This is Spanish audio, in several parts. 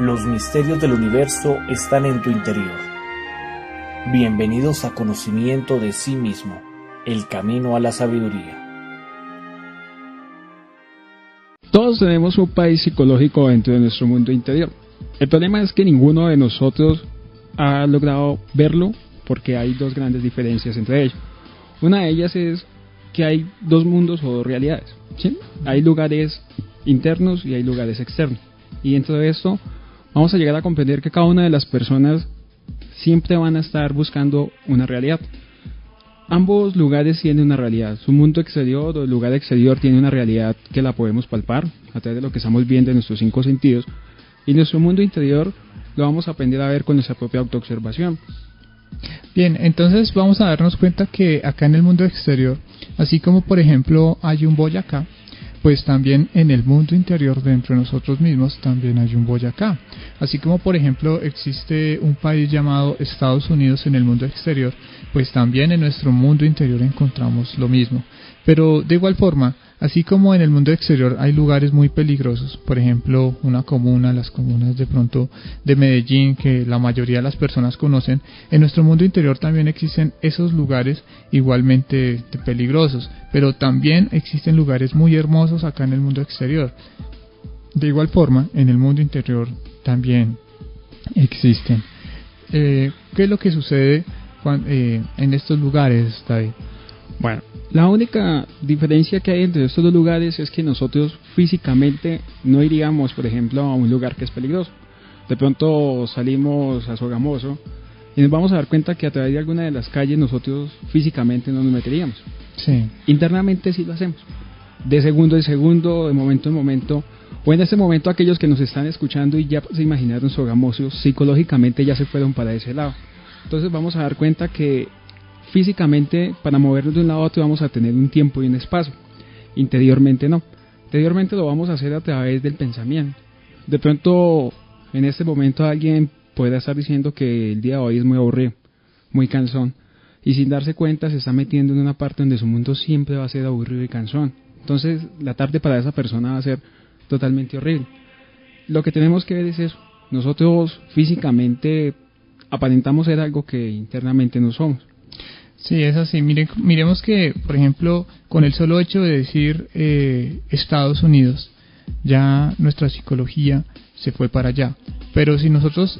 Los misterios del universo están en tu interior. Bienvenidos a Conocimiento de sí mismo, el camino a la sabiduría. Todos tenemos un país psicológico dentro de nuestro mundo interior. El problema es que ninguno de nosotros ha logrado verlo porque hay dos grandes diferencias entre ellos. Una de ellas es que hay dos mundos o dos realidades, ¿sí? Hay lugares internos y hay lugares externos. Y dentro de esto vamos a llegar a comprender que cada una de las personas siempre van a estar buscando una realidad. Ambos lugares tienen una realidad. Su mundo exterior o el lugar exterior tiene una realidad que la podemos palpar a través de lo que estamos viendo en nuestros 5 sentidos. Y nuestro mundo interior lo vamos a aprender a ver con nuestra propia autoobservación. Bien, entonces vamos a darnos cuenta que acá en el mundo exterior, así como por ejemplo hay un Boyacá, pues también en el mundo interior dentro de nosotros mismos también hay un Boyacá. Así como por ejemplo existe un país llamado Estados Unidos en el mundo exterior, pues también en nuestro mundo interior encontramos lo mismo. Pero de igual forma, así como en el mundo exterior hay lugares muy peligrosos, por ejemplo una comuna, las comunas de pronto de Medellín que la mayoría de las personas conocen, en nuestro mundo interior también existen esos lugares igualmente peligrosos, pero también existen lugares muy hermosos acá en el mundo exterior. De igual forma, en el mundo interior también existen. ¿Qué es lo que sucede en estos lugares, David? Bueno, la única diferencia que hay entre estos dos lugares es que nosotros físicamente no iríamos, por ejemplo, a un lugar que es peligroso. De pronto salimos a Sogamoso y nos vamos a dar cuenta que a través de alguna de las calles nosotros físicamente no nos meteríamos. Sí. Internamente sí lo hacemos. De segundo en segundo, de momento en momento, o en este momento aquellos que nos están escuchando y ya se imaginaron Sogamoso, psicológicamente ya se fueron para ese lado. Entonces vamos a dar cuenta que físicamente para movernos de un lado a otro vamos a tener un tiempo y un espacio. Interiormente no. Interiormente lo vamos a hacer a través del pensamiento. De pronto en este momento alguien puede estar diciendo que el día de hoy es muy aburrido, muy cansón, y sin darse cuenta se está metiendo en una parte donde su mundo siempre va a ser aburrido y cansón. Entonces la tarde para esa persona va a ser totalmente horrible. Lo que tenemos que ver es eso. Nosotros físicamente aparentamos ser algo que internamente no somos. Sí, es así. Miremos que, por ejemplo, con el solo hecho de decir Estados Unidos, ya nuestra psicología se fue para allá. Pero si nosotros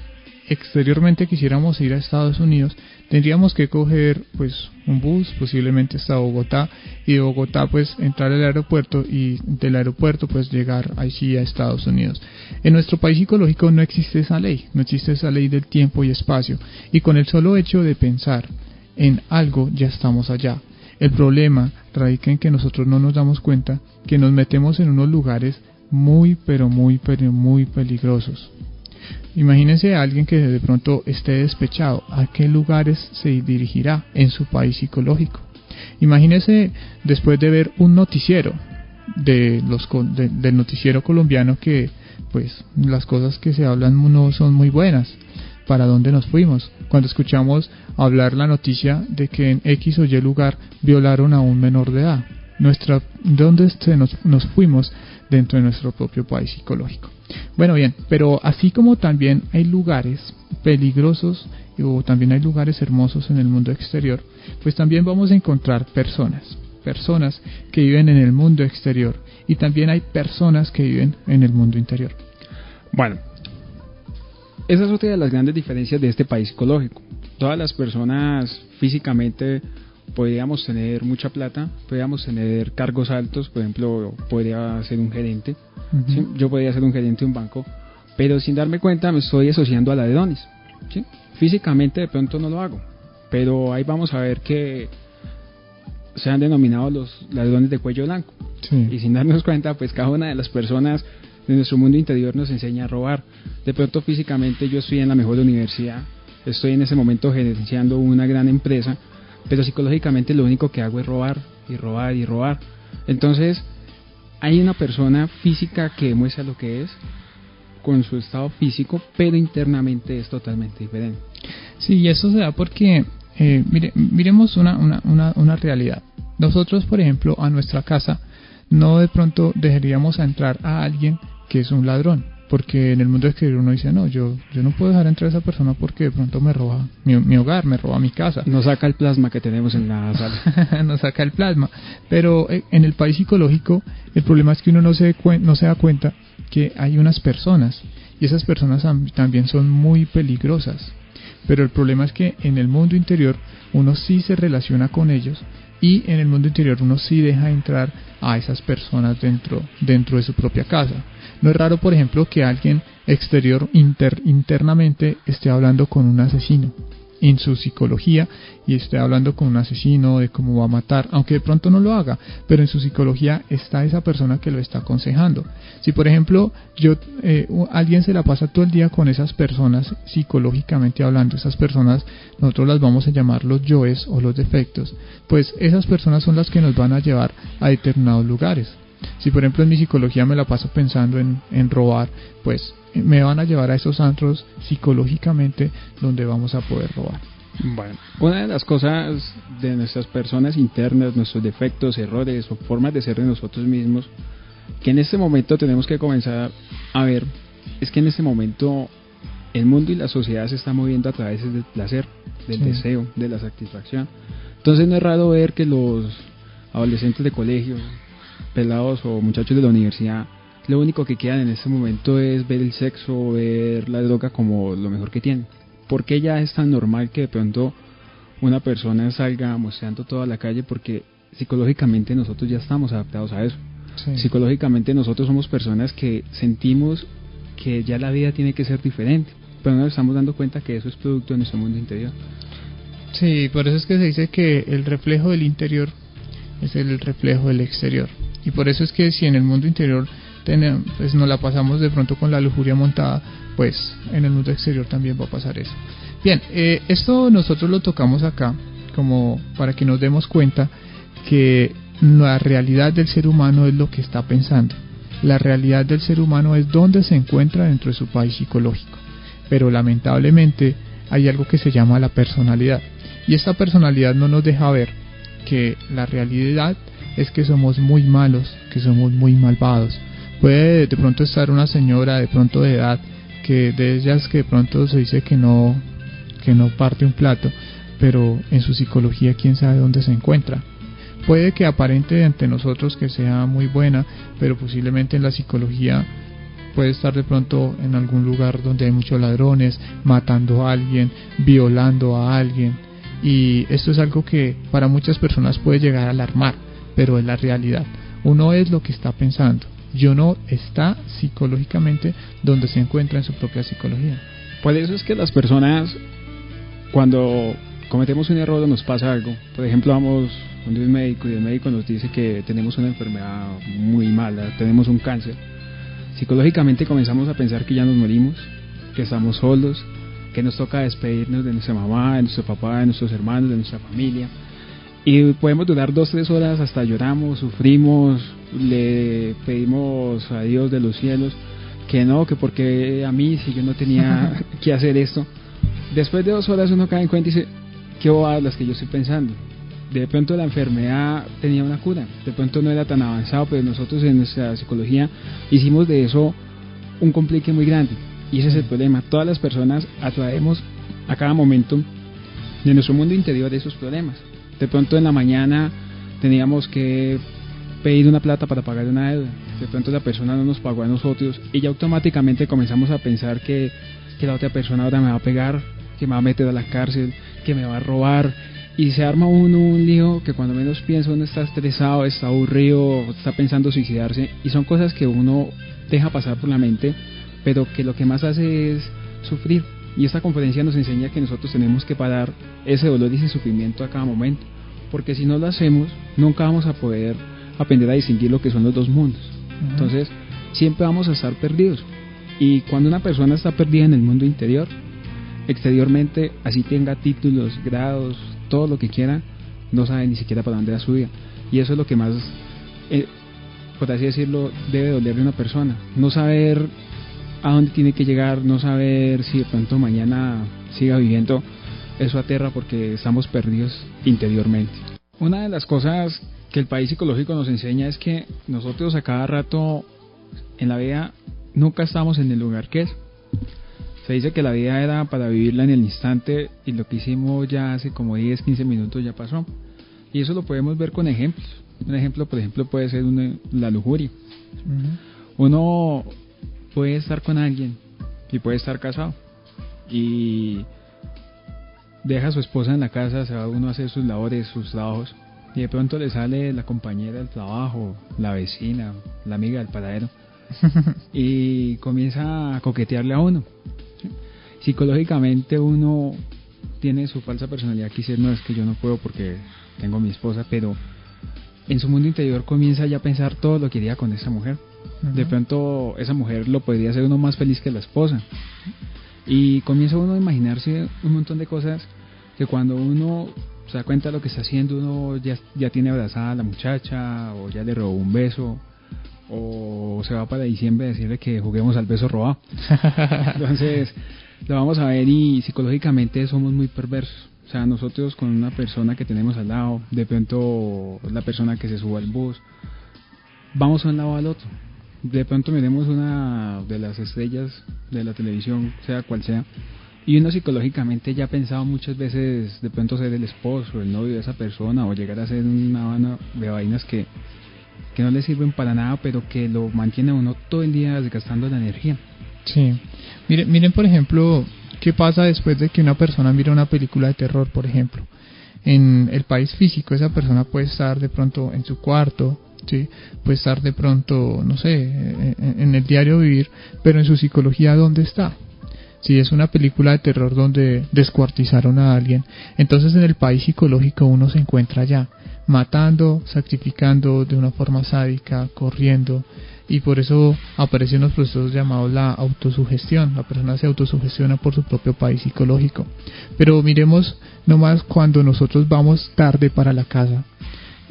exteriormente quisiéramos ir a Estados Unidos, tendríamos que coger pues un bus, posiblemente hasta Bogotá, y de Bogotá pues entrar al aeropuerto y del aeropuerto pues llegar ahí sí a Estados Unidos. En nuestro país psicológico no existe esa ley, no existe esa ley del tiempo y espacio, y con el solo hecho de pensar en algo ya estamos allá. El problema radica en que nosotros no nos damos cuenta que nos metemos en unos lugares muy peligrosos. Imagínense a alguien que de pronto esté despechado, ¿a qué lugares se dirigirá en su país psicológico? Imagínense después de ver un noticiero del noticiero colombiano que pues las cosas que se hablan no son muy buenas. ¿Para dónde nos fuimos? Cuando escuchamos hablar la noticia de que en X o Y lugar violaron a un menor de edad. ¿Dónde nos fuimos dentro de nuestro propio país psicológico? Bueno, bien, pero así como también hay lugares peligrosos o también hay lugares hermosos en el mundo exterior, pues también vamos a encontrar personas que viven en el mundo exterior y también hay personas que viven en el mundo interior. Bueno, esa es otra de las grandes diferencias de este país psicológico. Todas las personas físicamente podríamos tener mucha plata, podríamos tener cargos altos, por ejemplo, podría ser un gerente, uh-huh. ¿Sí? Yo podría ser un gerente de un banco, pero sin darme cuenta me estoy asociando a ladrones, ¿sí? Físicamente de pronto no lo hago, pero ahí vamos a ver que se han denominado los ladrones de cuello blanco, sí. Y sin darnos cuenta, pues cada una de las personas de nuestro mundo interior nos enseña a robar. De pronto físicamente yo estoy en la mejor universidad, estoy en ese momento gerenciando una gran empresa, pero psicológicamente lo único que hago es robar y robar y robar. Entonces hay una persona física que demuestra lo que es con su estado físico, pero internamente es totalmente diferente. Sí, y eso se da porque miremos una realidad. Nosotros, por ejemplo, a nuestra casa no de pronto dejaríamos a entrar a alguien que es un ladrón. porque en el mundo exterior uno dice, no, yo no puedo dejar entrar a esa persona porque de pronto me roba mi hogar, me roba mi casa. No saca el plasma que tenemos en la sala. No saca el plasma. Pero en el país psicológico el problema es que uno no se da cuenta que hay unas personas, y esas personas también son muy peligrosas. Pero el problema es que en el mundo interior uno sí se relaciona con ellos, y en el mundo interior uno sí deja entrar a esas personas dentro de su propia casa. No es raro, por ejemplo, que alguien exterior internamente esté hablando con un asesino en su psicología, y esté hablando con un asesino de cómo va a matar, aunque de pronto no lo haga, pero en su psicología está esa persona que lo está aconsejando. Si por ejemplo alguien se la pasa todo el día con esas personas, psicológicamente hablando, esas personas nosotros las vamos a llamar los yoes o los defectos, pues esas personas son las que nos van a llevar a determinados lugares. Si por ejemplo en mi psicología me la paso pensando en robar, pues me van a llevar a esos antros psicológicamente donde vamos a poder robar. Bueno, una de las cosas de nuestras personas internas, nuestros defectos, errores o formas de ser de nosotros mismos, que en este momento tenemos que comenzar a ver, es que en este momento el mundo y la sociedad se están moviendo a través del placer, del deseo, de la satisfacción. Entonces no es raro ver que los adolescentes de colegio, pelados o muchachos de la universidad, lo único que quedan en este momento es ver el sexo, ver la droga como lo mejor que tienen. Porque ya es tan normal que de pronto una persona salga mostrando toda la calle, porque psicológicamente nosotros ya estamos adaptados a eso. Sí. Psicológicamente nosotros somos personas que sentimos que ya la vida tiene que ser diferente, pero no nos estamos dando cuenta que eso es producto de nuestro mundo interior. Sí, por eso es que se dice que el reflejo del interior es el reflejo del exterior. Y por eso es que si en el mundo interior pues nos la pasamos de pronto con la lujuria montada, pues en el mundo exterior también va a pasar eso. Bien, esto nosotros lo tocamos acá como para que nos demos cuenta que la realidad del ser humano es lo que está pensando. La realidad del ser humano es donde se encuentra dentro de su país psicológico. Pero lamentablemente hay algo que se llama la personalidad, y esta personalidad no nos deja ver que la realidad es que somos muy malos, que somos muy malvados. Puede de pronto estar una señora de pronto de edad, que de ellas que de pronto se dice que no parte un plato, pero en su psicología quién sabe dónde se encuentra. Puede que aparente ante nosotros que sea muy buena, pero posiblemente en la psicología puede estar de pronto en algún lugar donde hay muchos ladrones, matando a alguien, violando a alguien. Y esto es algo que para muchas personas puede llegar a alarmar, pero es la realidad. Uno es lo que está pensando, y uno está psicológicamente donde se encuentra en su propia psicología. Por eso es que las personas, cuando cometemos un error o nos pasa algo, por ejemplo vamos donde un médico y el médico nos dice que tenemos una enfermedad muy mala, tenemos un cáncer, psicológicamente comenzamos a pensar que ya nos morimos, que estamos solos, que nos toca despedirnos de nuestra mamá, de nuestro papá, de nuestros hermanos, de nuestra familia, y podemos durar 2-3 horas, hasta lloramos, sufrimos, le pedimos a Dios de los cielos que no, que porque a mí, si yo no tenía que hacer esto. Después de 2 horas uno cae en cuenta y dice, qué bobadas las que yo estoy pensando. De pronto la enfermedad tenía una cura, de pronto no era tan avanzado, pero nosotros en nuestra psicología hicimos de eso un complique muy grande, y ese es el problema. Todas las personas atraemos a cada momento de nuestro mundo interior esos problemas. De pronto en la mañana teníamos que pedir una plata para pagar una deuda, de pronto la persona no nos pagó a nosotros, y ya automáticamente comenzamos a pensar que la otra persona ahora me va a pegar, que me va a meter a la cárcel, que me va a robar, y se arma uno un lío que cuando menos piensa uno está estresado, está aburrido, está pensando suicidarse, y son cosas que uno deja pasar por la mente, pero que lo que más hace es sufrir. Y esta conferencia nos enseña que nosotros tenemos que parar ese dolor y ese sufrimiento a cada momento, porque si no lo hacemos nunca vamos a poder aprender a distinguir lo que son los dos mundos. Entonces siempre vamos a estar perdidos, y cuando una persona está perdida en el mundo interior, exteriormente, así tenga títulos, grados, todo lo que quiera, no sabe ni siquiera para dónde va su vida. Y eso es lo que más, por así decirlo, debe dolerle a una persona. No saber a dónde tiene que llegar, no saber si de pronto mañana siga viviendo, eso aterra porque estamos perdidos interiormente. Una de las cosas que el país psicológico nos enseña es que nosotros a cada rato en la vida nunca estamos en el lugar que es. Se dice que la vida era para vivirla en el instante y lo que hicimos ya hace como 10, 15 minutos ya pasó. Y eso lo podemos ver con ejemplos. Un ejemplo, por ejemplo, puede ser la lujuria. Uno puede estar con alguien y puede estar casado y deja a su esposa en la casa, se va uno a hacer sus labores, sus trabajos, y de pronto le sale la compañera del trabajo, la vecina, la amiga del paradero y comienza a coquetearle a uno. Psicológicamente uno tiene su falsa personalidad, que dice, no, es que yo no puedo porque tengo mi esposa, pero en su mundo interior comienza ya a pensar todo lo que haría con esa mujer. De pronto esa mujer lo podría hacer uno más feliz que la esposa, y comienza uno a imaginarse un montón de cosas que cuando uno se da cuenta de lo que está haciendo, uno ya tiene abrazada a la muchacha, o ya le robó un beso, o se va para diciembre a decirle que juguemos al beso robado. Entonces lo vamos a ver, y psicológicamente somos muy perversos. O sea, nosotros con una persona que tenemos al lado, de pronto la persona que se suba al bus, vamos de un lado al otro. De pronto miremos una de las estrellas de la televisión, sea cual sea, y uno psicológicamente ya ha pensado muchas veces de pronto ser el esposo, el novio de esa persona, o llegar a ser una vana de vainas que no le sirven para nada, pero que lo mantiene a uno todo el día desgastando la energía. Sí, miren por ejemplo, ¿qué pasa después de que una persona mira una película de terror, por ejemplo? En el país físico, esa persona puede estar de pronto en su cuarto, ¿sí? Puede estar de pronto, no sé, en el diario vivir, pero en su psicología, ¿dónde está? Si es una película de terror donde descuartizaron a alguien, entonces en el país psicológico uno se encuentra allá, matando, sacrificando de una forma sádica, corriendo, y por eso aparecen los procesos llamados la autosugestión. La persona se autosugestiona por su propio país psicológico. Pero miremos nomás cuando nosotros vamos tarde para la casa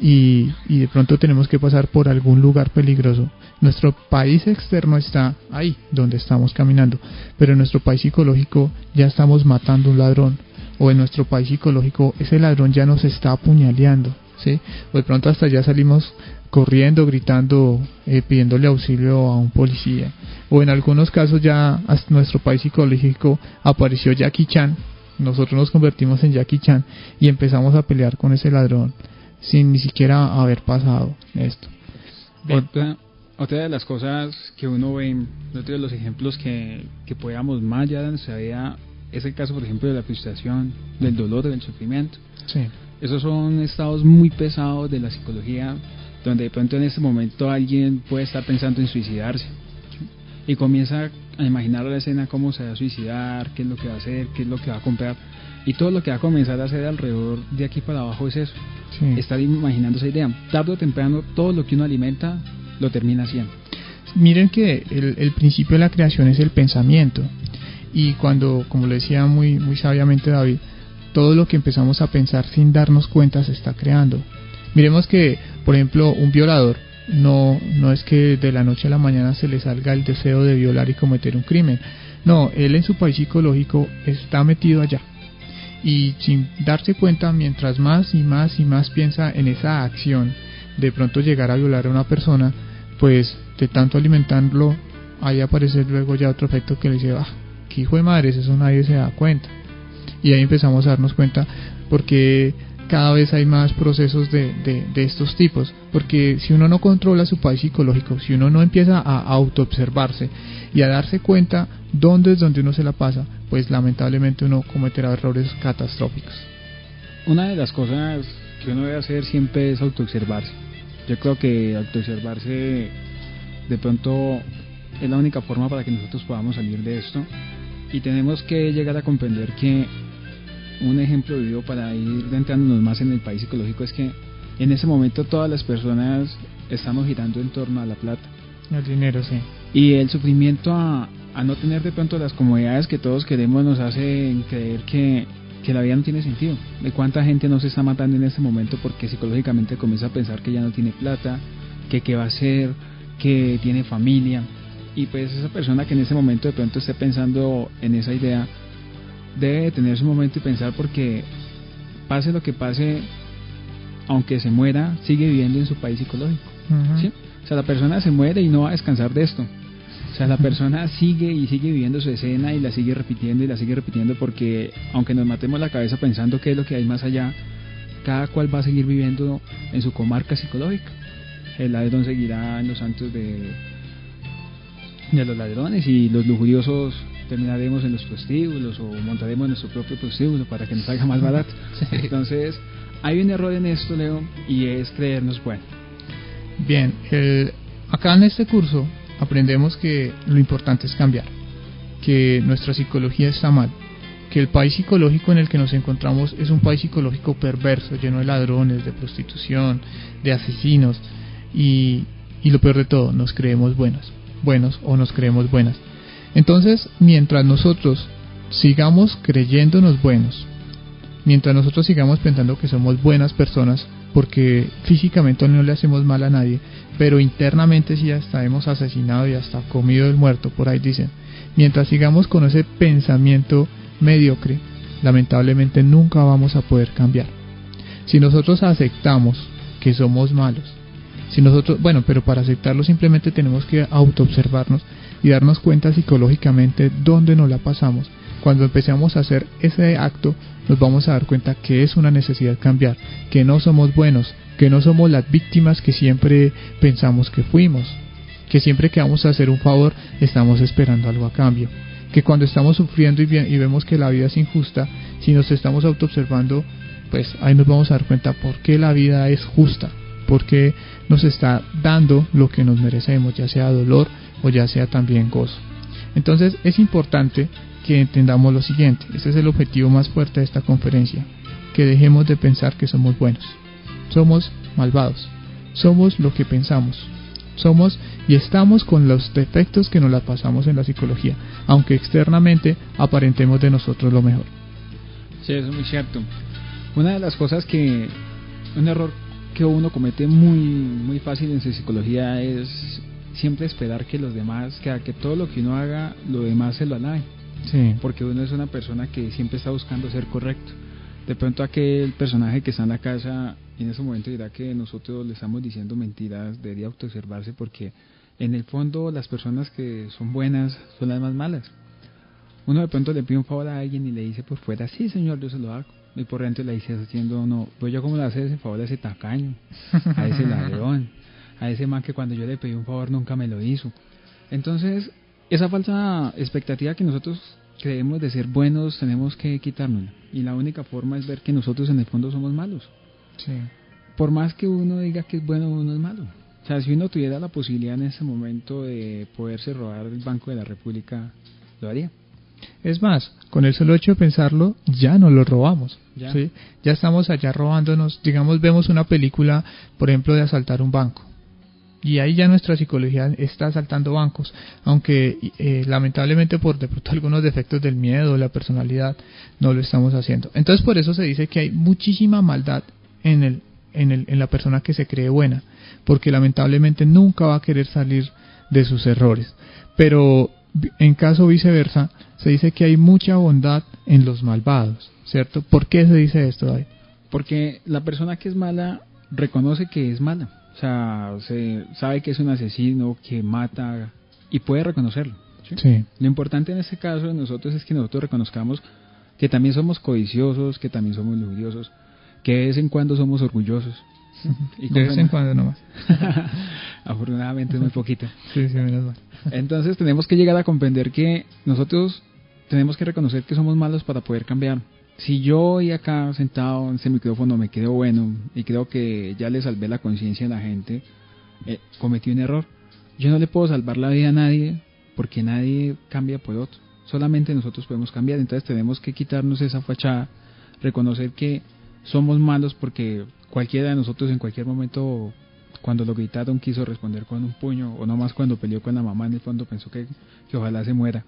y de pronto tenemos que pasar por algún lugar peligroso. Nuestro país externo está ahí donde estamos caminando, pero en nuestro país psicológico ya estamos matando a un ladrón, o en nuestro país psicológico ese ladrón ya nos está apuñaleando, ¿sí? O de pronto hasta ya salimos corriendo, gritando, pidiéndole auxilio a un policía, o en algunos casos ya hasta nuestro país psicológico apareció Jackie Chan. Nosotros nos convertimos en Jackie Chan y empezamos a pelear con ese ladrón sin ni siquiera haber pasado esto. Otra de las cosas que uno ve, otro de los ejemplos que podamos más ya de nuestra vida, es el caso, por ejemplo, de la frustración, del dolor, del sufrimiento. Sí. Esos son estados muy pesados de la psicología, donde de pronto en ese momento alguien puede estar pensando en suicidarse, ¿sí? Y comienza a imaginar la escena, cómo se va a suicidar, qué es lo que va a hacer, qué es lo que va a comprar, y todo lo que va a comenzar a hacer alrededor de aquí para abajo es eso. Sí. Estar imaginando esa idea. Tarde o temprano todo lo que uno alimenta lo termina haciendo. Miren que el principio de la creación es el pensamiento, y cuando, como lo decía muy sabiamente David, todo lo que empezamos a pensar sin darnos cuenta se está creando. Miremos que, por ejemplo, un violador no es que de la noche a la mañana se le salga el deseo de violar y cometer un crimen. No, él en su país psicológico está metido allá, y sin darse cuenta, mientras más y más y más piensa en esa acción de pronto llegar a violar a una persona, pues de tanto alimentarlo, ahí aparece luego ya otro efecto que le dice, qué hijo de madres, eso nadie se da cuenta. Y ahí empezamos a darnos cuenta porque cada vez hay más procesos de estos tipos, porque si uno no controla su país psicológico, si uno no empieza a autoobservarse y a darse cuenta dónde es donde uno se la pasa, pues lamentablemente uno cometerá errores catastróficos. Una de las cosas que uno debe hacer siempre es autoobservarse. Yo creo que autoobservarse de pronto es la única forma para que nosotros podamos salir de esto, y tenemos que llegar a comprender que un ejemplo vivo para ir adentrándonos más en el país psicológico es que en ese momento todas las personas estamos girando en torno a la plata, el dinero, sí, y el sufrimiento a no tener de pronto las comodidades que todos queremos nos hace creer que la vida no tiene sentido. De cuánta gente no se está matando en ese momento porque psicológicamente comienza a pensar que ya no tiene plata, que qué va a hacer, que tiene familia, y pues esa persona que en ese momento de pronto esté pensando en esa idea debe detenerse un momento y pensar, porque pase lo que pase, aunque se muera, sigue viviendo en su país psicológico. ¿Sí? O sea, la persona se muere y no va a descansar de esto. O sea, la persona sigue y sigue viviendo su escena y la sigue repitiendo y la sigue repitiendo porque aunque nos matemos la cabeza pensando qué es lo que hay más allá, cada cual va a seguir viviendo en su comarca psicológica. El ladrón seguirá en los santos de los ladrones y los lujuriosos terminaremos en los prostíbulos o montaremos nuestro propio prostíbulo para que nos salga más barato. Sí. Entonces, hay un error en esto, Leo, y es creernos bueno. Bien, acá en este curso aprendemos que lo importante es cambiar, que nuestra psicología está mal, que el país psicológico en el que nos encontramos es un país psicológico perverso, lleno de ladrones, de prostitución, de asesinos y lo peor de todo, nos creemos buenos o nos creemos buenas. Entonces, mientras nosotros sigamos creyéndonos buenos, mientras nosotros sigamos pensando que somos buenas personas, porque físicamente no le hacemos mal a nadie, pero internamente sí hasta hemos asesinado y hasta comido el muerto, por ahí dicen, mientras sigamos con ese pensamiento mediocre, lamentablemente nunca vamos a poder cambiar. Si nosotros aceptamos que somos malos, pero para aceptarlo simplemente tenemos que autoobservarnos y darnos cuenta psicológicamente dónde nos la pasamos. Cuando empecemos a hacer ese acto, nos vamos a dar cuenta que es una necesidad cambiar, que no somos buenos, que no somos las víctimas que siempre pensamos que fuimos, que siempre que vamos a hacer un favor estamos esperando algo a cambio, que cuando estamos sufriendo y vemos que la vida es injusta, si nos estamos autoobservando, pues ahí nos vamos a dar cuenta por qué la vida es justa, por qué nos está dando lo que nos merecemos, ya sea dolor o ya sea también gozo. Entonces es importante que entendamos lo siguiente, este es el objetivo más fuerte de esta conferencia, que dejemos de pensar que somos buenos, somos malvados, somos lo que pensamos, somos y estamos con los defectos que nos la pasamos en la psicología, aunque externamente aparentemos de nosotros lo mejor. Sí, eso es muy cierto. Una de las cosas un error que uno comete muy fácil en su psicología es siempre esperar que los demás, que todo lo que uno haga, lo demás se lo alabe. Sí. Porque uno es una persona que siempre está buscando ser correcto. De pronto aquel personaje que está en la casa en ese momento dirá que nosotros le estamos diciendo mentiras, debería autoobservarse porque en el fondo las personas que son buenas son las más malas. Uno de pronto le pide un favor a alguien y le dice por fuera, sí señor, yo se lo hago. Y por dentro le dice haciendo, no, pues yo como le hace ese favor a ese tacaño, a ese ladrón, a ese man que cuando yo le pedí un favor nunca me lo hizo. Entonces, esa falsa expectativa que nosotros creemos de ser buenos tenemos que quitárnosla. Y la única forma es ver que nosotros en el fondo somos malos. Sí. Por más que uno diga que es bueno, uno es malo. O sea, si uno tuviera la posibilidad en ese momento de poderse robar el Banco de la República, lo haría. Es más, con el solo hecho de pensarlo, ya no lo robamos. Ya. ¿Sí? Ya estamos allá robándonos. Digamos, vemos una película, por ejemplo, de asaltar un banco. Y ahí ya nuestra psicología está asaltando bancos, aunque lamentablemente por de pronto algunos defectos del miedo, la personalidad, no lo estamos haciendo. Entonces por eso se dice que hay muchísima maldad en la persona que se cree buena, porque lamentablemente nunca va a querer salir de sus errores. Pero en caso viceversa, se dice que hay mucha bondad en los malvados, ¿cierto? ¿Por qué se dice esto, David? Porque la persona que es mala reconoce que es mala. O sea, se sabe que es un asesino, que mata y puede reconocerlo. ¿Sí? Sí. Lo importante en este caso de nosotros es que nosotros reconozcamos que también somos codiciosos, que también somos lujuriosos, que de vez en cuando somos orgullosos. Y de vez en cuando nomás. Afortunadamente es muy poquito. Sí, menos mal. Entonces tenemos que llegar a comprender que nosotros tenemos que reconocer que somos malos para poder cambiar. Si yo hoy acá sentado en ese micrófono me quedo bueno y creo que ya le salvé la conciencia a la gente, cometí un error. Yo no le puedo salvar la vida a nadie porque nadie cambia por otro. Solamente nosotros podemos cambiar. Entonces tenemos que quitarnos esa fachada, reconocer que somos malos porque cualquiera de nosotros en cualquier momento, cuando lo gritaron, quiso responder con un puño, o no más cuando peleó con la mamá, en el fondo pensó que ojalá se muera.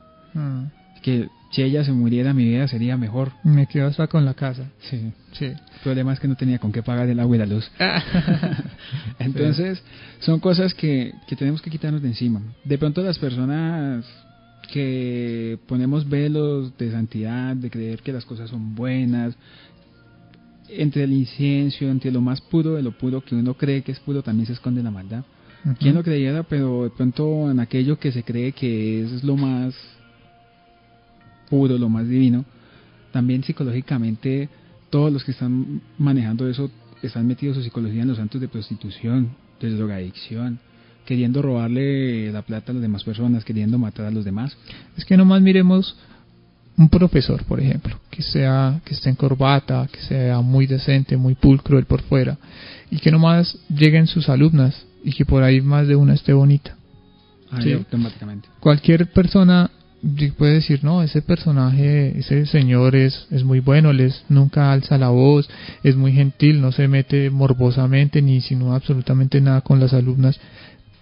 Que si ella se muriera, mi vida sería mejor. Me quedo hasta con la casa. Sí. Sí. El problema es que no tenía con qué pagar el agua y la luz. Entonces, son cosas que tenemos que quitarnos de encima. De pronto las personas que ponemos velos de santidad, de creer que las cosas son buenas, entre el incienso, entre lo más puro de lo puro que uno cree que es puro, también se esconde la maldad. ¿Quién lo creyera? Pero de pronto en aquello que se cree que es lo más puro, lo más divino, también psicológicamente todos los que están manejando eso están metidos en psicología en los santos de prostitución, de drogadicción, queriendo robarle la plata a las demás personas, queriendo matar a los demás. Es que nomás miremos un profesor, por ejemplo, que esté en corbata, que sea muy decente, muy pulcro él por fuera, y que nomás lleguen sus alumnas y que por ahí más de una esté bonita. ¿Sí? Automáticamente. Cualquier persona puede decir, no, ese personaje, ese señor es muy bueno, nunca alza la voz, es muy gentil, no se mete morbosamente ni insinúa absolutamente nada con las alumnas.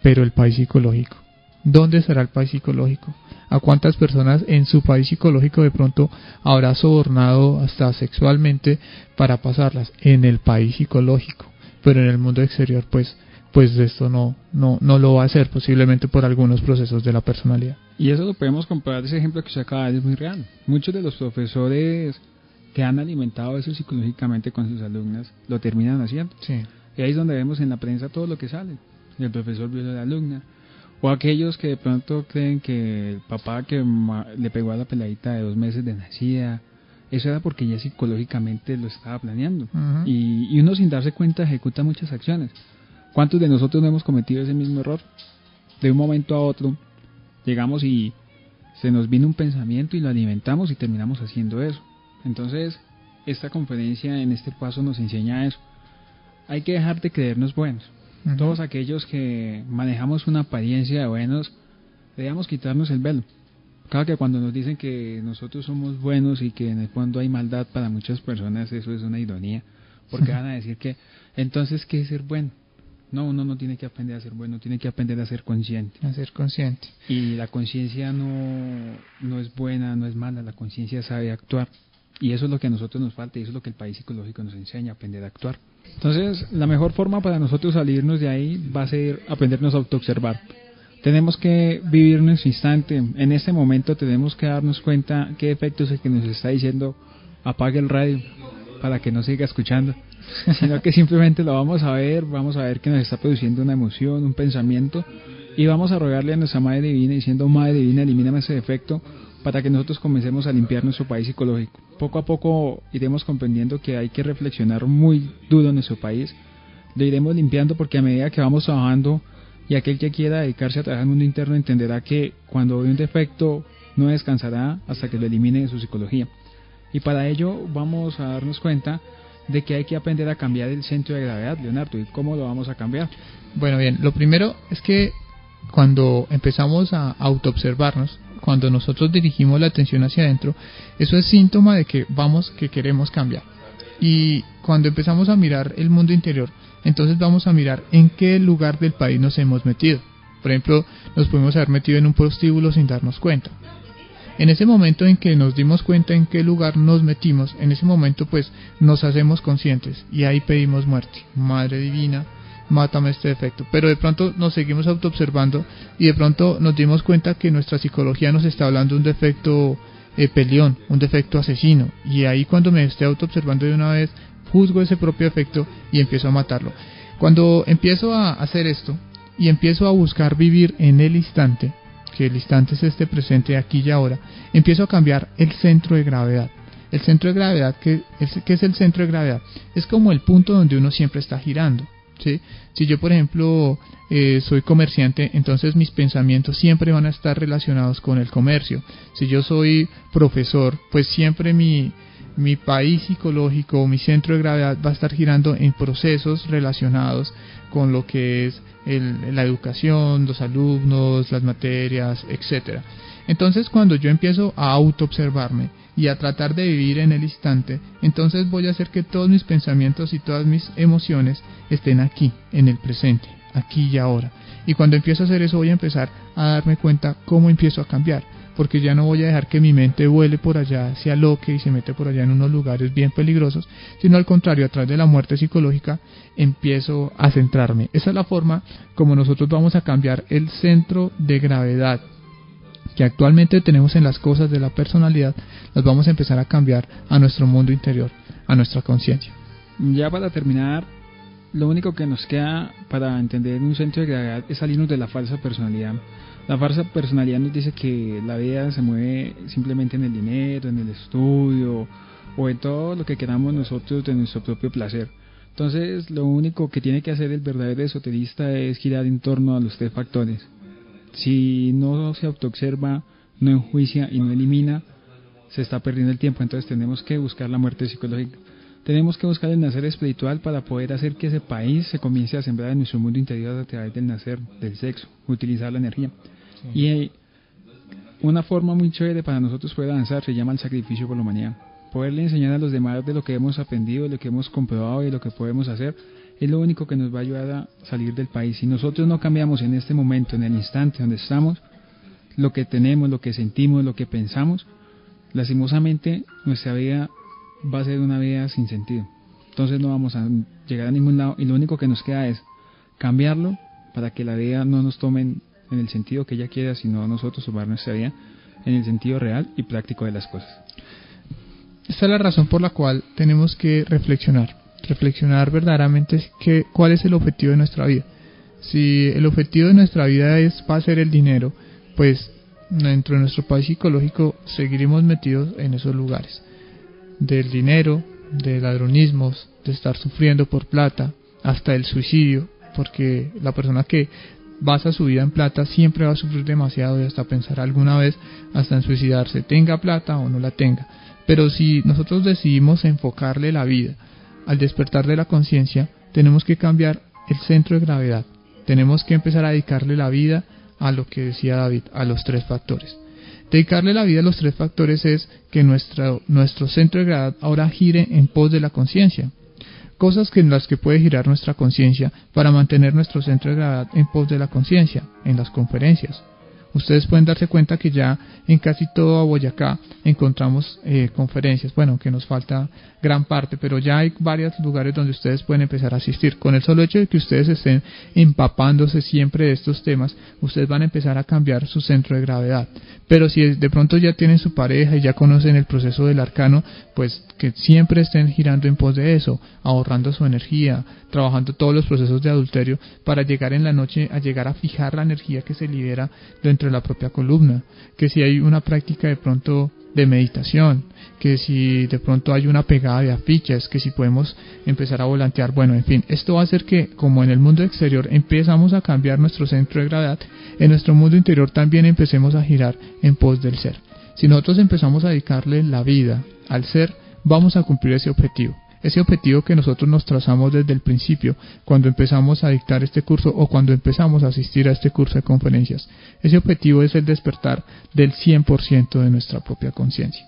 Pero el país psicológico, ¿dónde estará el país psicológico? ¿A cuántas personas en su país psicológico de pronto habrá sobornado hasta sexualmente para pasarlas? En el país psicológico, pero en el mundo exterior pues de esto no lo va a hacer, posiblemente por algunos procesos de la personalidad. Y eso lo podemos comparar, ese ejemplo que usted acaba de dar es muy real. Muchos de los profesores que han alimentado eso psicológicamente con sus alumnas lo terminan haciendo. Sí. Y ahí es donde vemos en la prensa todo lo que sale. El profesor violó a la alumna, o aquellos que de pronto creen que el papá que le pegó a la peladita de 2 meses de nacida, eso era porque ya psicológicamente lo estaba planeando. Y uno sin darse cuenta ejecuta muchas acciones. ¿Cuántos de nosotros no hemos cometido ese mismo error? De un momento a otro llegamos y se nos vino un pensamiento y lo alimentamos y terminamos haciendo eso. Entonces esta conferencia en este paso nos enseña eso. Hay que dejar de creernos buenos. Todos aquellos que manejamos una apariencia de buenos, debemos quitarnos el velo. Claro que cuando nos dicen que nosotros somos buenos y que en el fondo hay maldad para muchas personas, eso es una ironía, porque van a decir que entonces ¿qué es ser bueno? No, uno no tiene que aprender a ser bueno, tiene que aprender a ser consciente. A ser consciente. Y la conciencia no es buena, no es mala, la conciencia sabe actuar. Y eso es lo que a nosotros nos falta y eso es lo que el país psicológico nos enseña, aprender a actuar. Entonces, la mejor forma para nosotros salirnos de ahí va a ser aprendernos a autoobservar. Tenemos que vivir nuestro instante. En este momento tenemos que darnos cuenta qué efecto es el que nos está diciendo apague el radio para que no siga escuchando, sino que simplemente lo vamos a ver que nos está produciendo una emoción, un pensamiento, y vamos a rogarle a nuestra Madre Divina diciendo: Madre Divina, elimíname ese defecto, para que nosotros comencemos a limpiar nuestro país psicológico. Poco a poco iremos comprendiendo que hay que reflexionar muy duro en nuestro país. Lo iremos limpiando porque a medida que vamos trabajando, y aquel que quiera dedicarse a trabajar en el mundo interno entenderá que cuando ve un defecto no descansará hasta que lo elimine de su psicología. Y para ello vamos a darnos cuenta de que hay que aprender a cambiar el centro de gravedad, Leonardo. ¿Y cómo lo vamos a cambiar? Bueno, bien, lo primero es que cuando empezamos a autoobservarnos, cuando nosotros dirigimos la atención hacia adentro, eso es síntoma de que queremos cambiar. Y cuando empezamos a mirar el mundo interior, entonces vamos a mirar en qué lugar del país nos hemos metido. Por ejemplo, nos podemos haber metido en un prostíbulo sin darnos cuenta. En ese momento en que nos dimos cuenta en qué lugar nos metimos, en ese momento pues nos hacemos conscientes y ahí pedimos muerte. Madre Divina, mátame este defecto. Pero de pronto nos seguimos autoobservando y de pronto nos dimos cuenta que nuestra psicología nos está hablando de un defecto peleón, un defecto asesino, y ahí cuando me esté autoobservando de una vez, juzgo ese propio defecto y empiezo a matarlo. Cuando empiezo a hacer esto y empiezo a buscar vivir en el instante, que el instante es este presente aquí y ahora, empiezo a cambiar el centro de gravedad. El centro de gravedad, ¿qué es el centro de gravedad? Es como el punto donde uno siempre está girando, ¿sí? Si yo, por ejemplo, soy comerciante, entonces mis pensamientos siempre van a estar relacionados con el comercio. Si yo soy profesor, pues siempre mi país psicológico, mi centro de gravedad va a estar girando en procesos relacionados con lo que es la educación, los alumnos, las materias, etcétera. Entonces, cuando yo empiezo a autoobservarme y a tratar de vivir en el instante, entonces voy a hacer que todos mis pensamientos y todas mis emociones estén aquí, en el presente, aquí y ahora. Y cuando empiezo a hacer eso, voy a empezar a darme cuenta cómo empiezo a cambiar, porque ya no voy a dejar que mi mente vuele por allá, se aloque y se mete por allá en unos lugares bien peligrosos, sino al contrario, a través de la muerte psicológica, empiezo a centrarme. Esa es la forma como nosotros vamos a cambiar el centro de gravedad que actualmente tenemos en las cosas de la personalidad, las vamos a empezar a cambiar a nuestro mundo interior, a nuestra conciencia. Ya para terminar, lo único que nos queda para entender un centro de gravedad es salirnos de la falsa personalidad. La falsa personalidad nos dice que la vida se mueve simplemente en el dinero, en el estudio o en todo lo que queramos nosotros de nuestro propio placer. Entonces, lo único que tiene que hacer el verdadero esoterista es girar en torno a los 3 factores. Si no se autoobserva, no enjuicia y no elimina, se está perdiendo el tiempo. Entonces tenemos que buscar la muerte psicológica. Tenemos que buscar el nacer espiritual para poder hacer que ese país se comience a sembrar en nuestro mundo interior a través del nacer, del sexo, utilizar la energía. Sí. Y una forma muy chévere para nosotros poder avanzar se llama el sacrificio por la humanidad. Poderle enseñar a los demás de lo que hemos aprendido, de lo que hemos comprobado y de lo que podemos hacer, es lo único que nos va a ayudar a salir del país. Si nosotros no cambiamos en este momento, en el instante donde estamos, lo que tenemos, lo que sentimos, lo que pensamos, lastimosamente nuestra vida va a ser una vida sin sentido. Entonces no vamos a llegar a ningún lado y lo único que nos queda es cambiarlo para que la vida no nos tome en el sentido que ella quiera, sino nosotros tomar nuestra vida en el sentido real y práctico de las cosas. Esta es la razón por la cual tenemos que reflexionar verdaderamente cuál es el objetivo de nuestra vida. Si el objetivo de nuestra vida va a ser el dinero, pues dentro de nuestro país psicológico seguiremos metidos en esos lugares del dinero, de ladronismos, de estar sufriendo por plata, hasta el suicidio, porque la persona que basa su vida en plata siempre va a sufrir demasiado y hasta pensar alguna vez hasta en suicidarse, tenga plata o no la tenga. Pero si nosotros decidimos enfocarle la vida al despertar de la conciencia, tenemos que cambiar el centro de gravedad. Tenemos que empezar a dedicarle la vida a lo que decía David, a los 3 factores. Dedicarle la vida a los 3 factores es que nuestro centro de gravedad ahora gire en pos de la conciencia. Cosas en las que puede girar nuestra conciencia para mantener nuestro centro de gravedad en pos de la conciencia, en las conferencias. Ustedes pueden darse cuenta que ya en casi todo Boyacá encontramos conferencias, bueno, que nos falta gran parte, pero ya hay varios lugares donde ustedes pueden empezar a asistir. Con el solo hecho de que ustedes estén empapándose siempre de estos temas, ustedes van a empezar a cambiar su centro de gravedad. Pero si de pronto ya tienen su pareja y ya conocen el proceso del arcano, pues que siempre estén girando en pos de eso, ahorrando su energía, trabajando todos los procesos de adulterio para llegar en la noche a llegar a fijar la energía que se libera dentro de la propia columna. Que si hay una práctica de pronto de meditación, que si de pronto hay una pegada de afiches, que si podemos empezar a volantear, bueno, en fin, esto va a hacer que, como en el mundo exterior empezamos a cambiar nuestro centro de gravedad, en nuestro mundo interior también empecemos a girar en pos del ser. Si nosotros empezamos a dedicarle la vida al ser, vamos a cumplir ese objetivo que nosotros nos trazamos desde el principio, cuando empezamos a dictar este curso o cuando empezamos a asistir a este curso de conferencias. Ese objetivo es el despertar del 100% de nuestra propia conciencia.